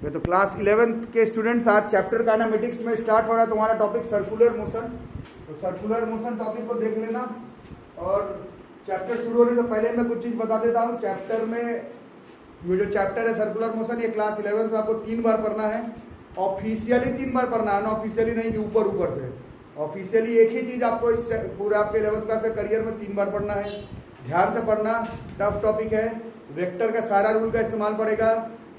तो class 11th के students, आज चैप्टर काइनेमेटिक्स में स्टार्ट हो रहा है तुम्हारा टॉपिक सर्कुलर मोशन। तो सर्कुलर मोशन टॉपिक को देख लेना। और चैप्टर शुरू होने से पहले मैं कुछ चीज़ बता देता हूँ। चैप्टर में ये जो चैप्टर है सर्कुलर मोशन, ये क्लास 11th में आपको 3 बार पढ़ना है। ऑफिशियली 3 बार पढ़ना है, ना ऑफिशियली नहीं कि ऊपर ऊपर से। ऑफिशियली एक ही चीज़ आपको इस पूरे आपके 11th क्लास के करियर में 3 बार पढ़ना है। ध्यान से पढ़ना, टफ टॉपिक है। वेक्टर का सारा रूल का इस्तेमाल पड़ेगा।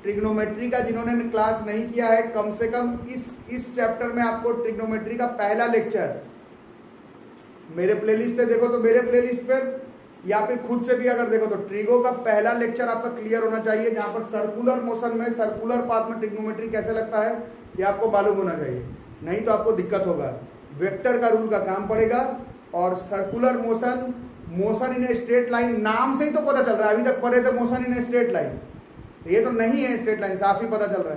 ट्रिग्नोमेट्री का जिन्होंने क्लास नहीं किया है, कम से कम इस चैप्टर में आपको ट्रिग्नोमेट्री का पहला लेक्चर मेरे प्लेलिस्ट से देखो तो मेरे प्लेलिस्ट पर, या फिर खुद से भी अगर देखो तो ट्रिगो का पहला लेक्चर आपका क्लियर होना चाहिए, जहां पर सर्कुलर मोशन में, सर्कुलर पाथ में ट्रिग्नोमेट्री कैसे लगता है ये आपको मालूम होना चाहिए, नहीं तो आपको दिक्कत होगा। वेक्टर का रूल का काम पड़ेगा। और circular motion, motion in a straight line, नाम से ही तो पता चल रहा है। अभी तक पढ़े थे motion in a straight line, ये तो नहीं है स्ट्रेट लाइन, साफ ही पता चल रहा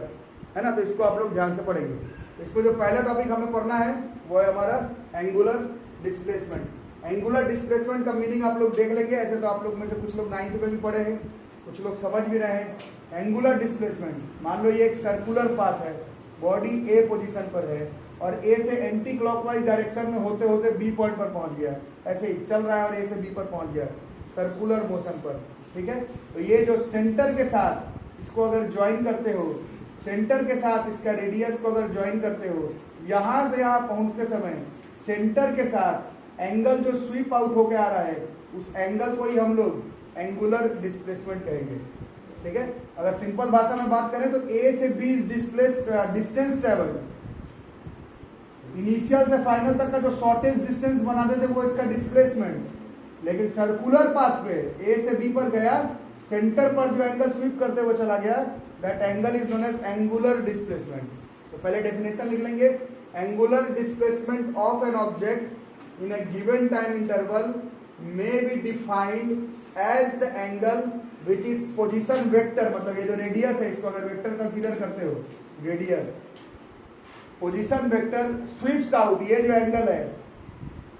है ना। तो इसको आप लोग ध्यान से पढ़ेंगे। इसको जो पहला टॉपिक हमें पढ़ना है वो है हमारा एंगुलर डिस्प्लेसमेंट। एंगुलर डिस्प्लेसमेंट का मीनिंग आप लोग देख लेंगे। ऐसे तो आप लोग में से कुछ लोग 9th में भी पढ़े हैं, कुछ लोग समझ भी रहे हैं। एंगुलर डिस्प्लेसमेंट, मान लो ये एक सर्कुलर पाथ है, बॉडी ए पोजीशन पर है और ए से एंटी क्लॉकवाइज डायरेक्शन में होते होते बी पॉइंट पर पहुंच गया, ऐसे ही चल रहा है और ए से बी पर पहुंच गया सर्कुलर मोशन पर, ठीक है। तो ये जो सेंटर के साथ इसको अगर ज्वाइन करते हो, सेंटर के साथ इसका रेडियस को अगर ज्वाइन करते हो, यहां से यहां पहुंचते समय सेंटर के साथ एंगल जो स्वीप आउट होके आ रहा है, उस एंगल को ही हम लोग एंगुलर डिस्प्लेसमेंट कहेंगे, ठीक है। अगर सिंपल भाषा में बात करें तो ए से बी डिस्टेंस ट्रेवल, इनिशियल से फाइनल तक का जो शॉर्टेस्ट डिस्टेंस बनाते थे वो इसका डिस्प्लेसमेंट। लेकिन सर्कुलर पाथ पे ए से बी पर गया, सेंटर पर जो एंगल स्वीप करते हुए चला गया, that angle is known as angular displacement. तो पहले डेफिनेशन लिख लेंगे। Angular displacement of an object in a given time interval may be defined as the angle which its position vector, मतलब ये जो रेडियस है इसको अगर वेक्टर कंसीडर करते हो, radius position vector sweeps out, ये जो एंगल है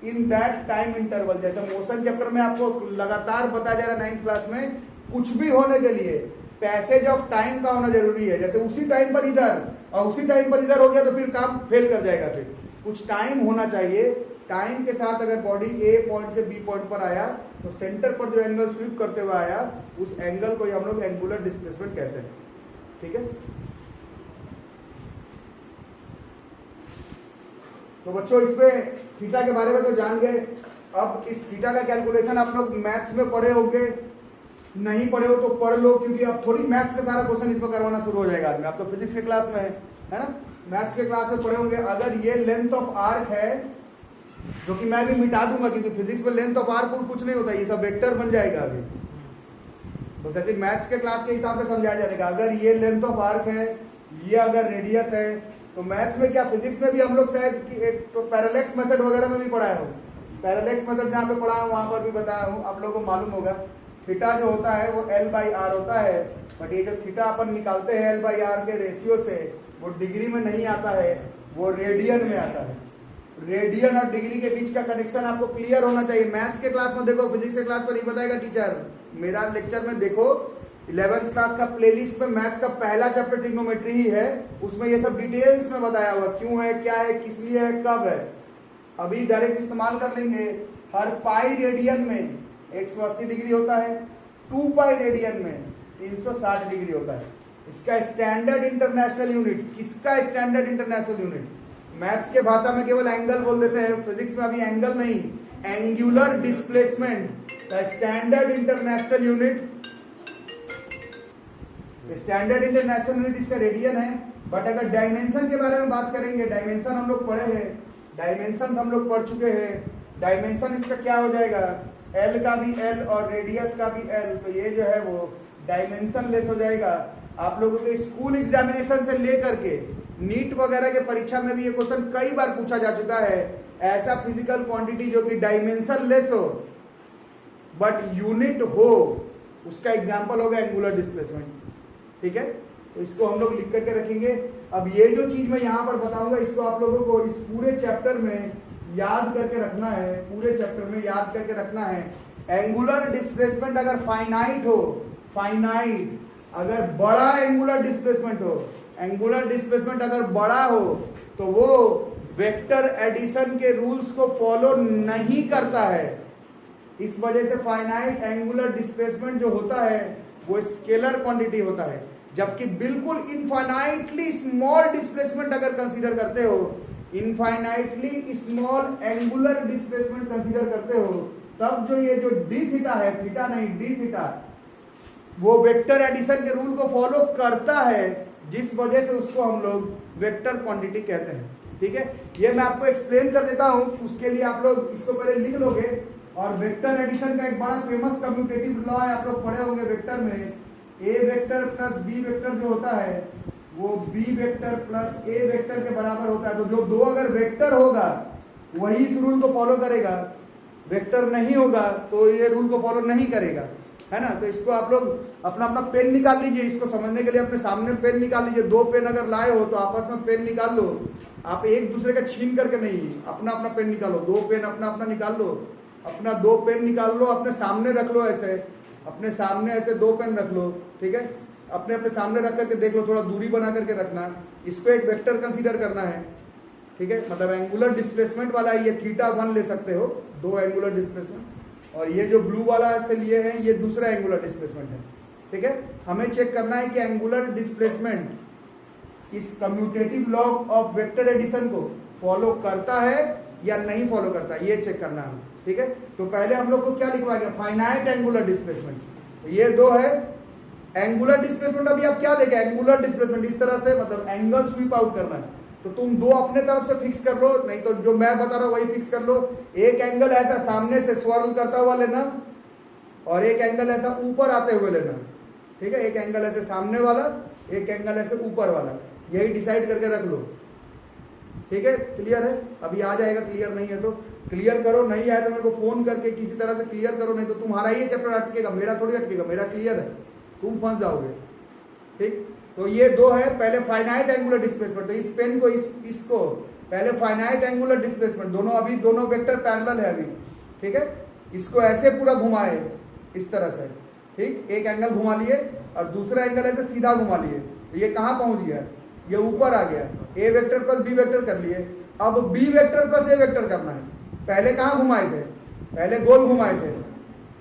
इन दैट टाइम इंटरवल। जैसे मोशन चैप्टर में आपको लगातार बताया जा रहा है 9th क्लास में, कुछ भी होने के लिए पैसेज ऑफ टाइम का होना जरूरी है। जैसे उसी टाइम पर इधर और उसी टाइम पर इधर हो गया तो फिर काम फेल कर जाएगा। फिर कुछ टाइम होना चाहिए। टाइम के साथ अगर बॉडी ए पॉइंट से बी पॉइंट पर आया तो सेंटर पर जो एंगल स्वीप करते हुए आया, उस एंगल को ही हम लोग एंगुलर डिस्प्लेसमेंट कहते हैं, ठीक है। तो बच्चों इसमें थीटा के बारे में तो जान गए। अब इस थीटा का कैलकुलेशन आप लोग मैथ्स में पढ़े होंगे, नहीं पढ़े हो तो पढ़ लो, क्योंकि अब थोड़ी मैथ्स का सारा क्वेश्चन इसमें करवाना शुरू हो जाएगा। आप तो फिजिक्स के क्लास में है ना, मैथ्स के क्लास में पढ़े होंगे। अगर ये लेंथ ऑफ आर्क है, जो कि मैं भी मिटा दूंगा क्योंकि फिजिक्स में लेंथ ऑफ आर्क कुछ नहीं होता, ये सब वेक्टर बन जाएगा अभी। तो जैसे मैथ्स के क्लास के हिसाब से समझाया जाएगा। अगर ये लेंथ ऑफ आर्क है, ये अगर रेडियस है, तो मैथ्स में क्या, फिजिक्स में भी हम लोग शायद एक तो पैरेलैक्स मेथड वगैरह में भी पढ़ाया हो। पैरेलैक्स मेथड जहाँ पे पढ़ाया हूँ वहाँ पर भी बताया हूँ, आप लोगों को मालूम होगा। थीटा जो होता है वो L/R होता है, बट ये जो थीटा अपन निकालते हैं L/R के रेशियो से, वो डिग्री में नहीं आता है, वो रेडियन में आता है। रेडियन और डिग्री के बीच का कनेक्शन आपको क्लियर होना चाहिए। मैथ्स के क्लास में देखो, फिजिक्स के क्लास में नहीं बताएगा टीचर। मेरा लेक्चर में देखो, 11th क्लास का प्लेलिस्ट में मैथ्स का पहला चैप्टर ट्रिग्नोमेट्री ही है, उसमें ये सब डिटेल्स में बताया हुआ, क्यों है, क्या है, किस लिए है, कब है। अभी डायरेक्ट इस्तेमाल कर लेंगे। हर पाई रेडियन में 180 डिग्री होता है, 2 पाई रेडियन में 360 डिग्री होता है। इसका स्टैंडर्ड इंटरनेशनल यूनिट, किसका स्टैंडर्ड इंटरनेशनल यूनिट? मैथ्स के भाषा में केवल एंगल बोल देते हैं, फिजिक्स में अभी एंगल नहीं, angular displacement the standard international unit. Standard international unit इसका रेडियन है। बट अगर डायमेंशन के बारे में बात करेंगे, डायमेंशन हम लोग पढ़े हैं, डायमेंशन हम लोग पढ़ चुके हैं। डायमेंशन इसका क्या हो जाएगा, L का भी L और रेडियस का भी L, तो ये जो है वो डायमेंशन लेस हो जाएगा। आप लोगों के स्कूल एग्जामिनेशन से लेकर के नीट वगैरह के परीक्षा में भी ये क्वेश्चन कई बार पूछा जा चुका है। ऐसा फिजिकल क्वांटिटी जो कि डायमेंशन लेस हो बट यूनिट हो, उसका एग्जाम्पल होगा एंगुलर डिस्प्लेसमेंट, ठीक है। तो इसको हम लोग लिख करके रखेंगे। अब ये जो चीज मैं यहाँ पर बताऊंगा, इसको आप लोगों को इस पूरे चैप्टर में याद करके रखना है, पूरे चैप्टर में याद करके रखना है। एंगुलर डिस्प्लेसमेंट अगर फाइनाइट हो, फाइनाइट, अगर बड़ा एंगुलर डिस्प्लेसमेंट हो, एंगुलर डिस्प्लेसमेंट अगर बड़ा हो तो वो वेक्टर एडिशन के रूल्स को फॉलो नहीं करता है। इस वजह से फाइनाइट एंगुलर डिस्प्लेसमेंट जो होता है वो स्केलर क्वांटिटी होता है, जबकि बिल्कुल इनफाइनाइटली स्मॉल डिस्प्लेसमेंट अगर कंसीडर करते हो, infinitely small angular displacement consider करते हो, तब जो ये जो डी थीटा है, थीटा नहीं डी थीटा, वो वेक्टर एडिशन के रूल को फॉलो करता है, जिस वजह से उसको हम लोग वेक्टर क्वांटिटी कहते हैं। ठीक है, ये मैं आपको एक्सप्लेन कर देता हूं, उसके लिए आप लोग इसको पहले लिख लोगे। और वेक्टर एडिशन का एक बड़ा फेमस कम्यूटेटिव लॉ है, आप लोग पढ़े होंगे वेक्टर में, ए वेक्टर प्लस बी वेक्टर जो होता है वो बी वेक्टर प्लस ए वेक्टर के बराबर होता है। तो जो दो अगर वेक्टर होगा वही इस रूल को फॉलो करेगा, वेक्टर नहीं होगा तो ये रूल को फॉलो नहीं करेगा, है ना। तो इसको आप लोग अपना अपना पेन निकाल लीजिए, इसको समझने के लिए अपने सामने पेन निकाल लीजिए। दो पेन अगर लाए हो तो आपस में पेन निकाल लो, आप एक दूसरे का छीन करके नहीं, अपना अपना पेन निकालो। दो पेन अपना अपना निकाल लो, अपना दो पेन निकाल लो, अपने सामने रख लो, ऐसे अपने सामने ऐसे दो पेन रख लो। ठीक है, अपने अपने सामने रख करके देख लो, थोड़ा दूरी बना करके रखना। इसको एक वेक्टर कंसीडर करना है। ठीक है, मतलब एंगुलर डिस्प्लेसमेंट वाला ये थीटा 1 ले सकते हो, दो एंगुलर डिस्प्लेसमेंट, और ये जो ब्लू वाला से लिए हैं ये दूसरा एंगुलर डिस्प्लेसमेंट है। ठीक है, हमें चेक करना है कि एंगुलर डिस्प्लेसमेंट इस commutative law of vector addition को फॉलो करता है या नहीं फॉलो करता है, ये चेक करना है। ठीक है, तो पहले हम लोग को क्या लिखवाएंगे, फाइनाइट एंगुलर डिस्प्लेसमेंट। तो ये दो है एंगुलर डिस्प्लेसमेंट। अभी आप क्या देखें, एंगुलर डिस्प्लेसमेंट इस तरह से, मतलब एंगल स्वीप आउट करना है, तो तुम दो अपने तरफ से फिक्स कर लो, नहीं तो जो मैं बता रहा हूं वही फिक्स कर लो। एक एंगल ऐसा सामने से स्वर्ल करता हुआ लेना और एक एंगल ऐसा ऊपर आते हुए लेना। ठीक है, एक एंगल ऐसे सामने वाला, एक एंगल ऐसे ऊपर वाला, यही डिसाइड करके रख लो। ठीक है, क्लियर है, अभी आ जाएगा। क्लियर नहीं है तो क्लियर करो, नहीं आया तो मेरे को फोन करके किसी तरह से क्लियर करो, नहीं तो तुम्हारा ये चैप्टर अटकेगा, मेरा थोड़ी अटकेगा, मेरा क्लियर है, तुम फंस जाओगे। ठीक, तो ये दो है, पहले फाइनाइट एंगुलर डिस्प्लेसमेंट। तो इस पेन को इसको पहले फाइनाइट एंगुलर डिस्प्लेसमेंट, दोनों अभी दोनों वेक्टर पैरेलल है अभी। ठीक है, इसको ऐसे पूरा घुमाए इस तरह से। ठीक, एक एंगल घुमा लिए और दूसरा एंगल ऐसे सीधा घुमा लिए, तो ये कहाँ पहुंच गया, ये ऊपर आ गया। ए वेक्टर प्लस बी वेक्टर कर लिए, अब बी वेक्टर प्लस ए वेक्टर करना है। पहले कहाँ घुमाए थे, पहले गोल घुमाए थे,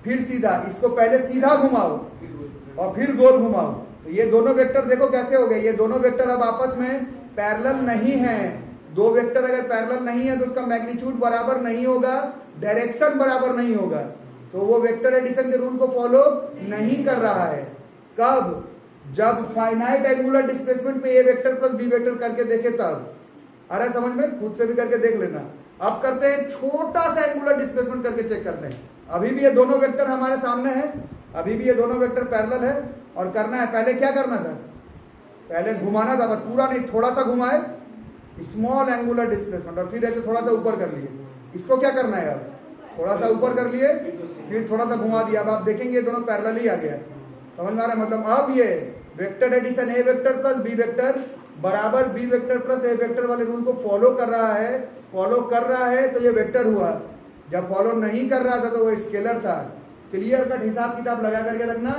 फिर सीधा, इसको पहले सीधा घुमाओ और फिर गोल घुमाओ। तो ये दोनों वेक्टर देखो कैसे हो गए, ये दोनों वेक्टर अब आपस में पैरेलल नहीं है। दो वेक्टर अगर पैरेलल नहीं है तो उसका मैग्नीट्यूड बराबर नहीं होगा, डायरेक्शन बराबर नहीं होगा, तो वो वेक्टर एडिशन के रूल को फॉलो नहीं कर रहा है। कब, जब फाइनाइट एंगुलर डिस्प्लेसमेंट पे ए वेक्टर प्लस बी वेक्टर करके देखे तब। आ रहा है समझ में, खुद से भी करके देख लेना। अब करते हैं छोटा सा एंगुलर डिस्प्लेसमेंट करके चेक करते हैं। अभी भी ये दोनों वेक्टर हमारे सामने है, अभी भी ये दोनों वेक्टर पैरेलल है, और करना है, पहले क्या करना था, पहले घुमाना था, पर पूरा नहीं, थोड़ा सा घुमाए, स्मॉल एंगुलर डिस्प्लेसमेंट, और फिर ऐसे थोड़ा सा ऊपर कर लिए। इसको क्या करना है, अब थोड़ा सा ऊपर कर लिए, फिर थोड़ा सा घुमा दिया। अब आप देखेंगे दोनों पैरेलल ही आ गया, समझ में आ रहा है। मतलब अब ये वेक्टर एडिशन ए वेक्टर प्लस बी वेक्टर बराबर बी वेक्टर प्लस ए वेक्टर वाले रूल को फॉलो कर रहा है। फॉलो कर रहा है तो ये वेक्टर हुआ, जब फॉलो नहीं कर रहा था तो वो स्केलर था। क्लियर कट हिसाब किताब लगा करके रखना।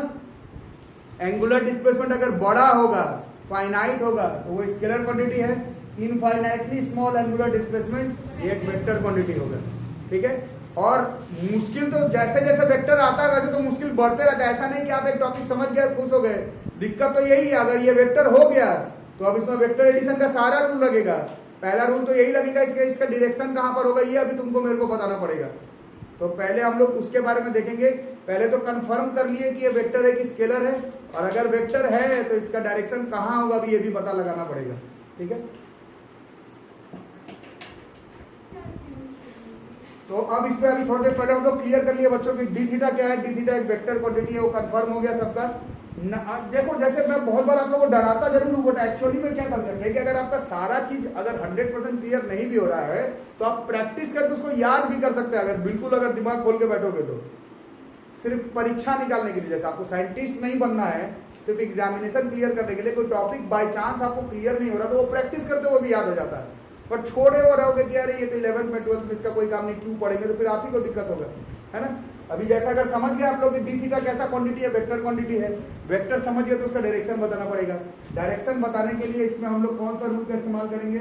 एंगुलर डिस्प्लेसमेंट अगर बड़ा होगा, फाइनाइट होगा, तो वो स्केलर क्वांटिटी है। इनफाइनाइटली स्मॉल एंगुलर डिस्प्लेसमेंट एक वेक्टर क्वांटिटी होगा। ठीक है, और मुश्किल तो जैसे जैसे वेक्टर आता है वैसे तो मुश्किल बढ़ते रहता है। ऐसा नहीं कि आप एक टॉपिक समझ गए खुश हो गए, दिक्कत तो यही है, अगर ये वेक्टर हो गया तो अब इसमें वेक्टर एडिशन का सारा रूल लगेगा। पहला रूल तो यही लगेगा, इसका डायरेक्शन कहाँ पर होगा ये अभी तुमको मेरे को बताना पड़ेगा। तो पहले हम लोग उसके बारे में देखेंगे। पहले तो कंफर्म कर लिए कि ये वेक्टर है कि स्केलर है, और अगर वेक्टर है तो इसका डायरेक्शन कहाँ होगा अभी ये भी पता लगाना पड़ेगा। ठीक है, तो अब इसमें अभी थोड़ी देर पहले हम लोग क्लियर कर लिए बच्चों की डी थीटा क्या है। डी थीटा एक वेक्टर क्वांटिटी है, वो कंफर्म हो गया सबका। देखो जैसे मैं बहुत बार आप लोगों को डराता जरूर हूँ, बट एक्चुअली में क्या कंसेप्ट है कि अगर आपका सारा चीज अगर 100% क्लियर नहीं भी हो रहा है तो आप प्रैक्टिस करके उसको याद भी कर सकते हैं। अगर बिल्कुल अगर दिमाग खोल के बैठोगे तो सिर्फ परीक्षा निकालने के लिए, जैसे आपको साइंटिस्ट नहीं बनना है, सिर्फ एग्जामिनेशन क्लियर करने के लिए, कोई टॉपिक बाय चांस आपको क्लियर नहीं हो रहा तो वो प्रैक्टिस करते हुए भी याद हो जाता है। पर छोड़े हो रहोगे कि अरे ये तो 11th में 12th में इसका कोई काम नहीं, क्यों पढ़ेंगे, तो फिर आप ही को दिक्कत होगा, है ना। अभी जैसा अगर समझ गए आप लोग कि डी थीटा कैसा क्वांटिटी है, वेक्टर क्वांटिटी है, वेक्टर समझ गए तो उसका डायरेक्शन बताना पड़ेगा। डायरेक्शन बताने के लिए इसमें हम लोग कौन सा रूल का इस्तेमाल करेंगे,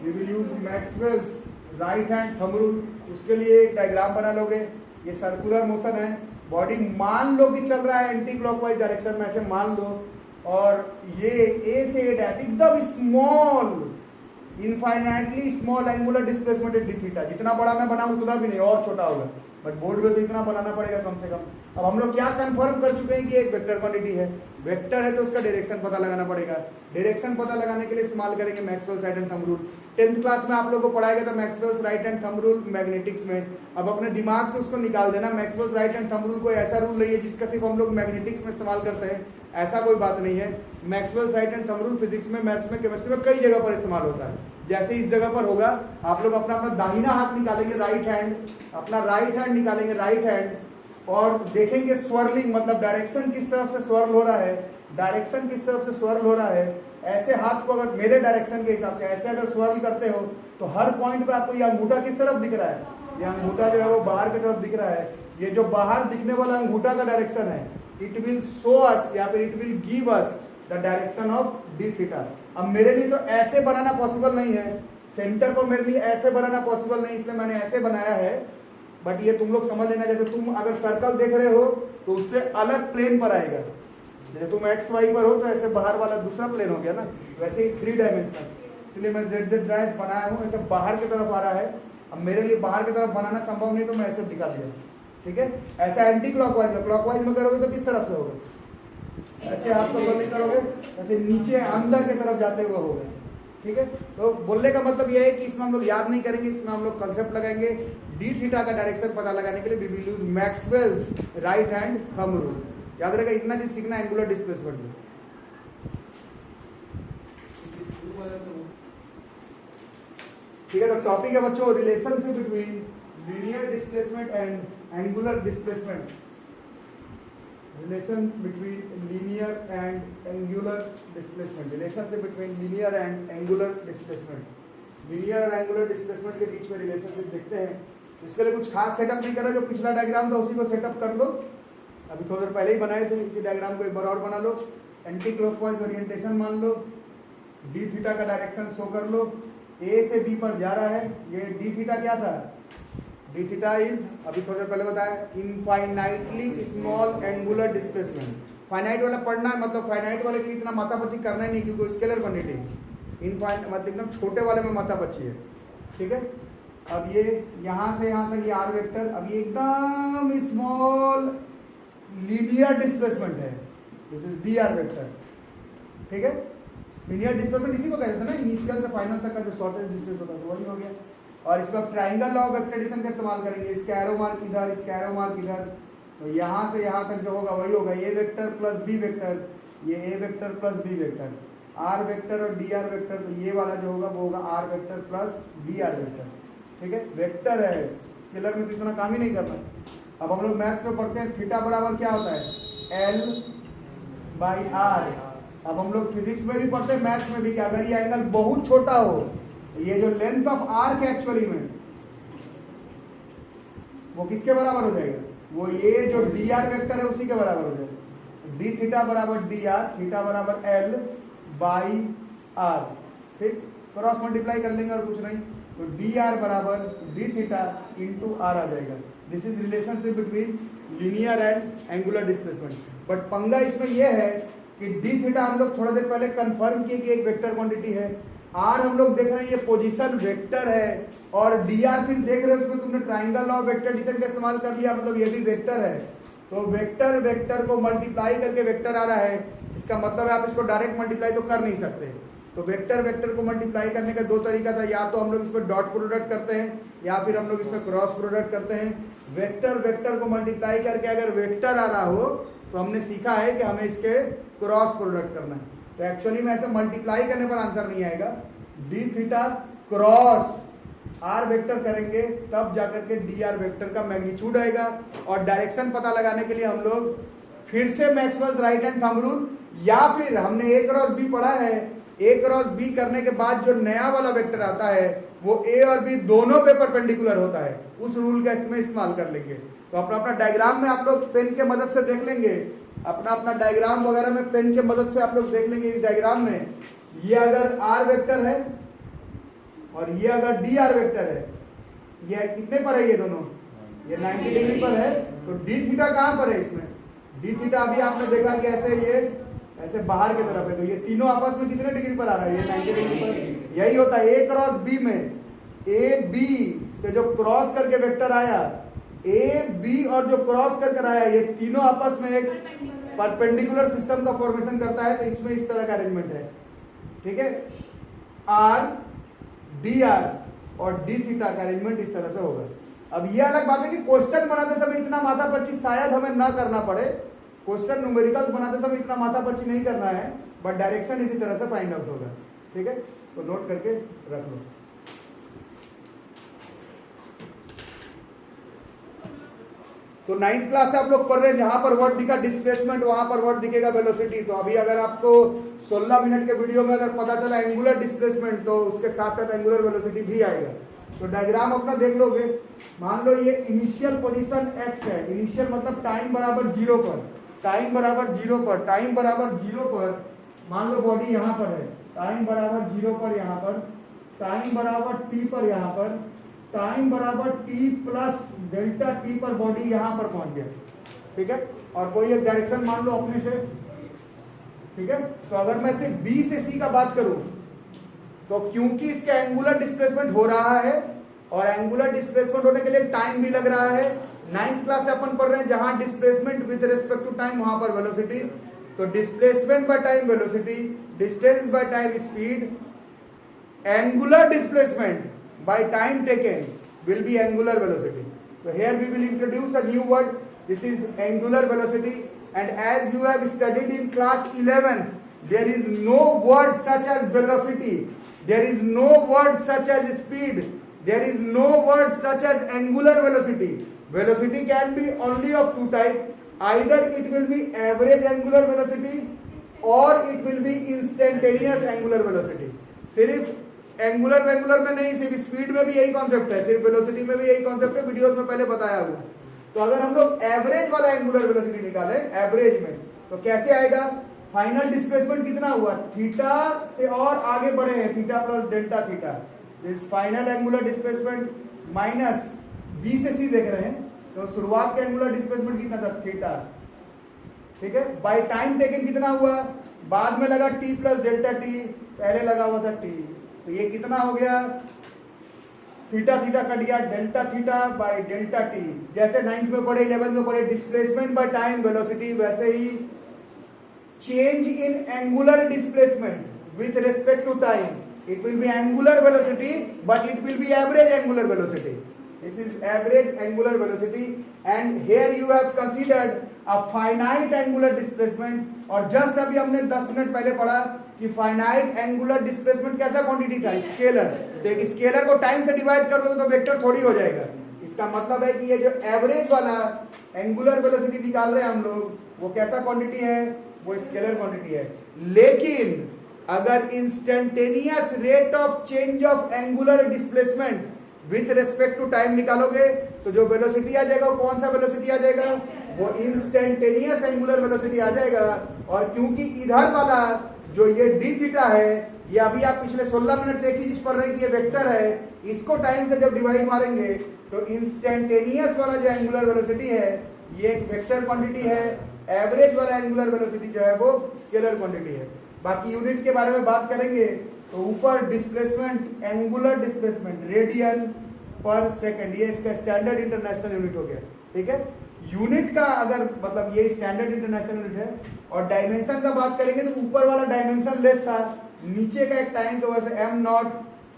we will use Maxwell's right hand thumb rule. उसके लिए एक डायग्राम बना लोगे, ये सर्कुलर मोशन है, बॉडी मान लो कि चल रहा है एंटी क्लॉकवाइज डायरेक्शन में, ऐसे मान लो, और ये ए से ए डैश एकदम small infinitely small angular displacement D theta, जितना बड़ा मैं बनाऊं उतना भी नहीं, और छोटा होगा, बट बोर्ड में तो इतना बनाना पड़ेगा कम से कम। अब हम लोग क्या कंफर्म कर चुके हैं कि एक वेक्टर क्वांटिटी है, वेक्टर है तो उसका डायरेक्शन पता लगाना पड़ेगा। डायरेक्शन पता लगाने के लिए इस्तेमाल करेंगे Maxwell's right hand thumb rule. 10th class में आप लोगों को पढ़ाया गया था Maxwell's right hand thumb rule magnetics में। अब अपने दिमाग से उसको निकाल देना। Maxwell's right hand thumb rule कोई ऐसा रूल नहीं है जिसका सिर्फ हम लोग मैग्नेटिक्स में इस्तेमाल करते हैं, ऐसा कोई बात नहीं है। Maxwell's right hand thumb rule physics में, मैथ्स में, केमिस्ट्री में कई जगह पर इस्तेमाल होता है। जैसे इस जगह पर होगा, आप लोग अपना अपना दाहिना हाथ निकालेंगे, राइट हैंड, अपना राइट हैंड निकालेंगे, राइट हैंड, और देखेंगे स्वर्लिंग, मतलब डायरेक्शन किस तरफ से स्वर्ल हो रहा है, डायरेक्शन किस तरफ से स्वर्ल हो रहा है। ऐसे हाथ को अगर मेरे डायरेक्शन के हिसाब से ऐसे अगर स्वर्ल करते हो तो हर पॉइंट पे आपको ये अंगूठा किस तरफ दिख रहा है, ये अंगूठा जो है वो बाहर की तरफ दिख रहा है। ये जो बाहर दिखने वाला अंगूठा का डायरेक्शन है, इट विल शो अस या फिर it will give us the direction of D theta. अब मेरे लिए तो ऐसे बनाना पॉसिबल नहीं है, सेंटर को मेरे लिए ऐसे बनाना पॉसिबल नहीं, इसलिए मैंने ऐसे बनाया है। बट ये तुम लोग समझ लेना, जैसे तुम अगर सर्कल देख रहे हो तो उससे अलग प्लेन पर आएगा। जैसे तुम एक्स वाई पर हो तो ऐसे बाहर वाला दूसरा प्लेन हो गया ना, वैसे ही 3 डायमेंशनल, इसलिए मैं जेड जेड ड्राइस बनाया हूँ, ऐसे बाहर की तरफ आ रहा है। अब मेरे लिए बाहर की तरफ बनाना संभव नहीं तो मैं ऐसे दिखा दिया, ठीक है। ऐसा एंटी क्लॉकवाइज में, क्लॉकवाइज में करोगे तो किस तरफ से होगा, ऐसे हाथ को रोलिंग करोगे, ऐसे नीचे अंदर की तरफ जाते हुए होगा, ठीक है। तो बोलने का मतलब यह है कि इसमें हम लोग याद नहीं करेंगे, इसमें हम लोग कंसेप्ट लगाएंगे। डी थीटा का डायरेक्शन पता लगाने के लिए we will use Maxwell's right hand thumb rule. याद रहेगा, इतना चीज सीखना एंगुलर डिस्प्लेसमेंट में, ठीक है। तो टॉपिक है बच्चों relationship between linear displacement and angular displacement. Relation between linear and angular displacement, relationship between linear and angular displacement. Linear और एंगुलर डिस्प्लेसमेंट के बीच में रिलेशनशिप देखते हैं। इसके लिए कुछ खास सेटअप नहीं करना, जो पिछला डायग्राम था उसी को सेटअप कर लो। अभी थोड़ी देर पहले ही बनाए थे, इसी डायग्राम को एक बार और बना लो। एंटी क्लॉकवाइज ओरिएंटेशन मान लो, डी थीटा का डायरेक्शन शो कर लो, ए से बी पर जा रहा है। ये डी थीटा क्या था, डी थीटा इज, अभी थोड़ी देर पहले बताया, infinitely small angular displacement. Finite वाला पढ़ना है, मतलब फाइनाइट वाले की इतना माथापच्ची करना ही नहीं, क्योंकि स्केलर क्वांटिटी है। इनफाइनाइट मतलब एकदम छोटे वाले में माथापच्ची है, ठीक है। अब ये यहाँ से यहाँ तक ये आर वेक्टर, अब ये एकदम स्मॉल लीनियर डिस्प्लेसमेंट है, this is D R vector, ठीक है। लीनियर डिस्प्लेसमेंट इसी को कहते थे ना, इनिशियल से फाइनल तक का जो शॉर्टेस्ट डिस्टेंस होता है, वही हो गया। और इसका triangle law of vector addition का इस्तेमाल करेंगे, इसका एरो मार्क इधर, इसका एरो मार्क इधर, तो यहाँ से यहाँ तक जो होगा वही होगा, A vector plus B vector, ये A vector plus B vector, R vector और डी आर वेक्टर, तो ये वाला जो होगा वो होगा R vector plus D R vector, ठीक है। वेक्टर है, स्केलर में तो इतना काम ही नहीं करना। अब हम लोग मैथ्स में पढ़ते हैं, थीटा बराबर क्या होता है, एल बाई आर। अब हम लोग फिजिक्स में भी पढ़ते हैं, मैथ्स में भी, कि अगर ये एंगल बहुत छोटा हो, ये जो लेंथ ऑफ आर्क है एक्चुअली में वो किसके बराबर हो जाएगा, वो ये जो डी आर वेक्टर है उसी के बराबर हो जाएगा। डी थीटा बराबर डी आर, थीटा बराबर एल बाई आर, ठीक। क्रॉस मल्टीप्लाई कर लेंगे और कुछ नहीं, तो डी आर बराबर डी थीटा इंटू आर आ जाएगा। This is relationship between linear and angular displacement. But पंगा इसमें यह है कि डी थीटा हम लोग थोड़ा देर पहले कंफर्म किए कि एक वेक्टर क्वांटिटी है, आर हम लोग देख रहे हैं ये पोजीशन वेक्टर है, और डी आर फिर देख रहे हैं उसमें तुमने triangle law of vector addition का इस्तेमाल कर लिया, मतलब ये भी वेक्टर है। तो वेक्टर वेक्टर को मल्टीप्लाई करके वेक्टर आ रहा है, इसका मतलब है आप इसको डायरेक्ट मल्टीप्लाई तो कर नहीं सकते। तो वेक्टर वेक्टर को मल्टीप्लाई करने का दो तरीका था, या तो हम लोग इसमें डॉट प्रोडक्ट करते हैं या फिर हम लोग इसमें क्रॉस प्रोडक्ट करते हैं। वेक्टर वेक्टर को मल्टीप्लाई करके अगर वेक्टर आ रहा हो तो हमने सीखा है कि हमें इसके क्रॉस प्रोडक्ट करना है। तो एक्चुअली में ऐसे मल्टीप्लाई करने पर आंसर नहीं आएगा, D theta cross R vector करेंगे तब जाकर के डी आर वेक्टर का मैग्नीट्यूड आएगा। और डायरेक्शन पता लगाने के लिए हम लोग फिर से Maxwell's right hand thumb rule, या फिर हमने ए क्रॉस बी पढ़ा है, ए क्रॉस बी करने के बाद जो नया वाला वेक्टर आता है वो ए और बी दोनों पे परपेंडिकुलर होता है, उस रूल का इसमें इस्तेमाल कर लेंगे। तो अपना अपना डायग्राम में आप लोग पेन के मदद से देख लेंगे, अपना अपना डायग्राम वगैरह में पेन के मदद से आप लोग देख लेंगे। इस डायग्राम में ये अगर आर वेक्टर है और ये अगर डी आर वेक्टर है, ये कितने पर है, ये दोनों ये 90 डिग्री पर है, तो डी थीटा कहां पर है इसमें, डी थीटा अभी आपने देखा कि ऐसे ये ऐसे बाहर की तरफ है, तो ये तीनों आपस में कितने डिग्री पर आ रहा है, ये 90 डिग्री पर। यही होता है ए क्रॉस बी में, ए बी से जो क्रॉस करके वेक्टर आया, ए बी और जो क्रॉस करके आया, ये तीनों आपस में एक परपेंडिकुलर सिस्टम का फॉर्मेशन करता है। तो इसमें इस तरह का अरेंजमेंट है, ठीक है। आर डी आर और डी थीटा का अरेंजमेंट इस तरह से होगा। अब ये अलग बात है कि क्वेश्चन बनाते समय इतना माथापच्ची शायद हमें ना करना पड़े, क्वेश्चन न्यूमेरिकल्स बनाते समय इतना माथापच्ची नहीं करना है, बट डायरेक्शन इसी तरह से फाइंड आउट होगा, ठीक है। इसको नोट करके रख लो। तो 9th क्लास से आप लोग पढ़ रहे हैं, जहां पर वर्ड दिखा डिस्प्लेसमेंट वहां पर वर्ड दिखेगा वेलोसिटी। तो अभी अगर आपको 16 मिनट के वीडियो में अगर पता चला एंगुलर डिस्प्लेसमेंट, तो उसके साथ साथ एंगुलर वेलोसिटी भी आएगा। तो डायग्राम अपना देख लोगे, मान लो ये इनिशियल पोजीशन x है, इनिशियल मतलब टाइम बराबर 0 पर, टाइम बराबर 0 पर, टाइम बराबर 0 पर मान लो बॉडी यहाँ पर है, टाइम बराबर 0 पर यहाँ पर, टाइम बराबर t पर यहाँ पर, टाइम बराबर t प्लस डेल्टा t पर बॉडी यहाँ पर पहुंच गया, ठीक है। और कोई एक डायरेक्शन मान लो अपने से, ठीक है। तो अगर मैं सिर्फ b से c का बात करूं, तो क्योंकि इसका एंगुलर डिस्प्लेसमेंट हो रहा है और एंगुलर डिस्प्लेसमेंट होने के लिए टाइम भी लग रहा है, 9th क्लास से अपन पढ़ रहे हैं जहां displacement with respect to time वहां पर वेलोसिटी। तो displacement by time velocity, distance by time speed, angular displacement by time taken will be angular velocity. So here we will introduce a new word. This is angular velocity, and as you have studied in class 11, there is no word such as velocity, there is no word such as speed, there is no word such as angular velocity. Velocity can be only of two types, either it will be average angular velocity or it will be instantaneous angular velocity. सिर्फ angular में नहीं, सिर्फ speed में भी यही concept है, सिर्फ velocity में भी यही कॉन्सेप्ट है, वीडियोस में पहले बताया हुआ। तो अगर हम लोग एवरेज वाला एंगुलर वेलोसिटी निकाले एवरेज में, तो कैसे आएगा, फाइनल डिस्प्लेसमेंट कितना हुआ, थीटा से और आगे बढ़े हैं, theta plus delta theta, this final angular displacement minus B से सी देख रहे हैं, तो शुरुआत का एंगुलर डिस्प्लेसमेंट कितना था, थीटा, ठीक है। बाय टाइम टेकन कितना हुआ, बाद में लगा टी प्लस डेल्टा टी, पहले लगा हुआ था टी, तो ये कितना हो गया, थीटा थीटा कट गया, delta theta by delta T. जैसे 9th में पढ़े, 11th में पढ़े डिस्प्लेसमेंट बाय टाइम वेलोसिटी, वैसे ही change in angular displacement with respect to time, it will be angular velocity but it will be average angular velocity. This is average angular velocity, and here you have considered a finite angular displacement. और just अभी हमने 10 minute पहले पढ़ा कि finite angular displacement कैसा quantity था, scalar. तो एक स्केलर को टाइम से डिवाइड कर दो तो वेक्टर थोड़ी हो जाएगा। इसका मतलब है कि ये जो एवरेज वाला एंगुलर वेलोसिटी निकाल रहे हैं हम लोग, वो कैसा क्वांटिटी है, वो स्केलर क्वांटिटी है। लेकिन अगर instantaneous rate of change of angular displacement with respect to time निकालोगे, तो जो वेलोसिटी आ जाएगा वो कौन सा वेलोसिटी आ जाएगा, वो इंस्टेंटेनियस एंगुलर वेलोसिटी आ जाएगा। और क्योंकि इधर वाला जो ये डी थीटा है, ये अभी आप पिछले 16 मिनट से एक ही चीज पढ़ रहे हैं कि ये वेक्टर है, इसको टाइम से जब डिवाइड मारेंगे तो इंस्टेंटेनियस वाला जो एंगुलर वेलोसिटी है ये एक वेक्टर क्वांटिटी है, एवरेज वाला एंगुलर वेलोसिटी जो है वो स्केलर क्वांटिटी है। बाकी यूनिट के बारे में बात करेंगे तो ऊपर डिस्प्लेसमेंट, एंगुलर डिस्प्लेसमेंट रेडियन पर सेकंड, ये इसका स्टैंडर्ड इंटरनेशनल यूनिट हो गया, ठीक है। यूनिट का अगर मतलब ये स्टैंडर्ड इंटरनेशनल यूनिट है। और डायमेंशन का बात करेंगे तो ऊपर वाला डायमेंशन लेस था, नीचे का एक टाइम तो वैसे m not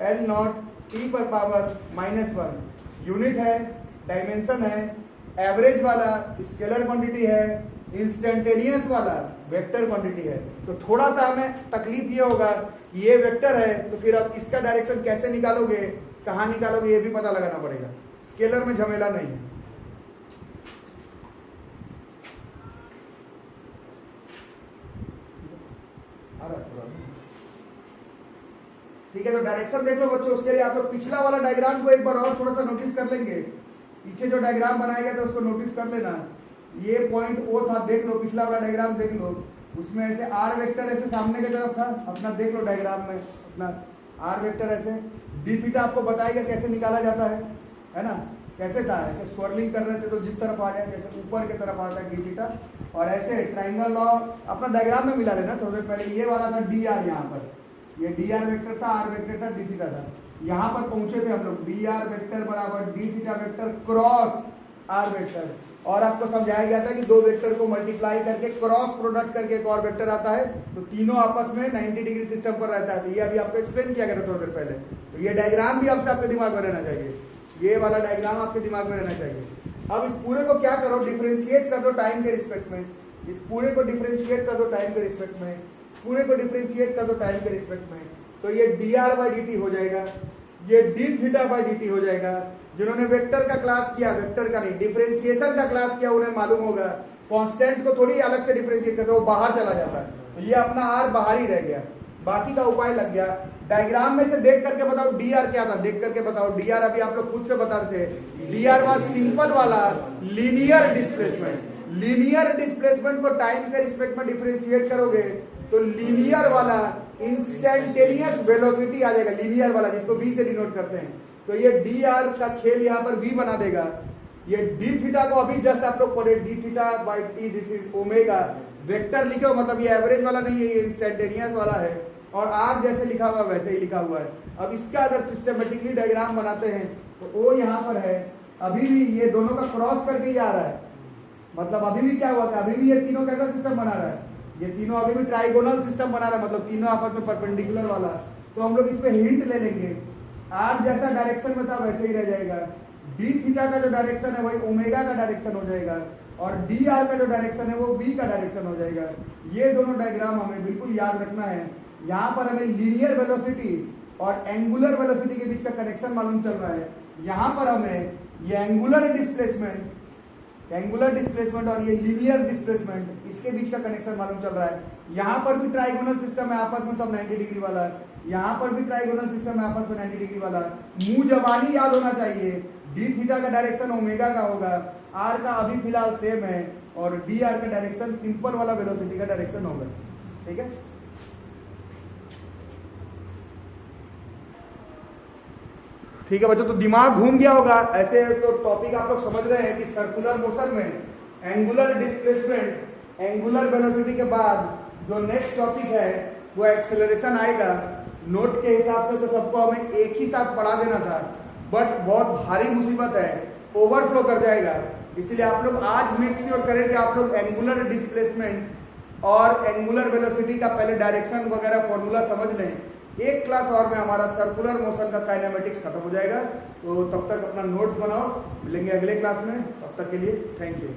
l not t पर पावर -1 यूनिट है, डायमेंशन है। एवरेज वाला स्केलर क्वांटिटी है, इंस्टेंटेनियस वाला वेक्टर क्वांटिटी है। तो थोड़ा सा हमें तकलीफ ये होगा, ये वेक्टर है तो फिर अब इसका डायरेक्शन कैसे निकालोगे, कहाँ निकालोगे, ये भी पता लगाना पड़ेगा। स्केलर में झमेला नहीं है। ठीक है, तो डायरेक्शन देख लो बच्चों। उसके लिए आप लोग पिछला वाला डायग्राम को एक बार और थोड़ा सा नोटिस कर लेंगे। पीछे जो डायग्राम बनाया गया था उसको नोटिस कर लेना। ये पॉइंट ओ था, देख लो पिछला वाला डायग्राम देख लो। उसमें ऐसे आर वेक्टर ऐसे सामने की तरफ था अपना, देख लो डायग्राम में अपना आर वेक्टर ऐसे। डी थीटा आपको बताएगा कैसे निकाला जाता है ना। कैसे था, ऐसे स्वर्लिंग कर रहे थे तो जिस तरफ आ जाए, जैसे ऊपर की तरफ आता है डी थीटा। और ऐसे ट्राइंगल लॉ अपना डायग्राम में मिला लेना। थोड़ी देर पहले ये वाला था डी आर, यहाँ पर ये डी आर वेक्टर था, आर वेक्टर था, डी थीटा था। यहाँ पर पहुंचे थे हम लोग, डी आर वेक्टर बराबर D theta vector cross R vector. और आपको समझाया गया था कि दो वेक्टर को मल्टीप्लाई करके क्रॉस प्रोडक्ट करके एक और वेक्टर आता है, तो तीनों आपस में 90 डिग्री सिस्टम पर रहता है। तो ये अभी आपको एक्सप्लेन किया गया था थोड़ी देर पहले। तो ये डायग्राम भी आपसे आपके दिमाग में रहना चाहिए, ये वाला डायग्राम आपके दिमाग में रहना चाहिए। अब इस पूरे को क्या करो, डिफरेंशिएट कर दो टाइम के रिस्पेक्ट में। इस पूरे को डिफरेंशिएट कर दो टाइम के रिस्पेक्ट में, इस पूरे को डिफरेंशिएट कर दो टाइम के रिस्पेक्ट में। तो ये D R by D T हो जाएगा, ये D theta by D T हो जाएगा। जिन्होंने वेक्टर का क्लास किया, वेक्टर का नहीं डिफरेंशिएशन का क्लास किया, उन्हें मालूम होगा कांस्टेंट को थोड़ी अलग से डिफरेंशिएट करते, वो बाहर चला जाता है। तो ये अपना आर बाहर ही रह गया, बाकी का उपाय लग गया। डायग्राम में से देख करके बताओ डी आर क्या था, देख करके बताओ। डी आर अभी आप लोग खुद से बता रहे थे, डी आर वाज सिंपल वाला लीनियर डिस्प्लेसमेंट। लीनियर डिस्प्लेसमेंट को टाइम के रिस्पेक्ट में डिफरेंशिएट करोगे तो लीनियर वाला इंस्टेंटेनियस वेलोसिटी आ जाएगा, लीनियर वाला जिसको v से डिनोट करते हैं। तो ये डी आर का खेल यहाँ पर v बना देगा। ये डी थीटा को अभी जस्ट आप लोग पढ़े, D theta by T, this is omega. Vector लिखे हो मतलब ये एवरेज वाला नहीं है, ये इंस्टेंटेनियस वाला है। और आर जैसे लिखा हुआ वैसे ही लिखा हुआ है। अब इसका अगर सिस्टमेटिकली डायग्राम बनाते हैं तो ओ यहाँ पर है, अभी भी ये दोनों का क्रॉस करके ही आ रहा है। मतलब अभी भी क्या हुआ था, अभी भी ये तीनों कैसा सिस्टम बना रहा है, ये तीनों अभी भी ट्राइगोनल सिस्टम बना रहा है, मतलब तीनों आपस में परपेंडिकुलर वाला। तो हम लोग इस पे हिंट ले लेंगे, आर जैसा डायरेक्शन में था वैसे ही रह जाएगा। डी थीटा का जो डायरेक्शन है वही ओमेगा का डायरेक्शन हो जाएगा, और डी आर का जो डायरेक्शन है वो वी का डायरेक्शन हो जाएगा। ये दोनों डायग्राम हमें बिल्कुल याद रखना है। यहाँ पर हमें लीनियर वेलोसिटी और एंगुलर वेलोसिटी के बीच का कनेक्शन मालूम चल रहा है। यहाँ पर हमें ये एंगुलर डिस्प्लेसमेंट और ये लीनियर डिस्प्लेसमेंट, इसके बीच का कनेक्शन मालूम चल रहा है। यहाँ पर भी ट्राइगोनल सिस्टम है आपस में सब 90 डिग्री वाला, यहाँ पर भी ट्राइगोनल सिस्टम है आपस में 90 डिग्री वाला। मुंह जबानी याद होना चाहिए, डी थीटा का डायरेक्शन ओमेगा का होगा, आर का अभी फिलहाल सेम है, और डी आर का डायरेक्शन सिंपल वाला वेलोसिटी का डायरेक्शन होगा। ठीक है, ठीक है बच्चों, तो दिमाग घूम गया होगा। ऐसे तो टॉपिक आप लोग समझ रहे हैं कि सर्कुलर मोशन में एंगुलर डिस्प्लेसमेंट, एंगुलर वेलोसिटी के बाद जो नेक्स्ट टॉपिक है वो एक्सेलरेशन आएगा। नोट के हिसाब से तो सबको हमें एक ही साथ पढ़ा देना था, बट बहुत भारी मुसीबत है, ओवरफ्लो कर जाएगा। इसलिए आप लोग आज मेक श्योर करें कि आप लोग एंगुलर डिस्प्लेसमेंट और एंगुलर वेलोसिटी का पहले डायरेक्शन वगैरह फॉर्मूला समझ लें। एक क्लास और में हमारा सर्कुलर मोशन का काइनेमेटिक्स खत्म हो जाएगा। तो तब तक अपना नोट्स बनाओ, मिलेंगे अगले क्लास में। तब तक के लिए थैंक यू।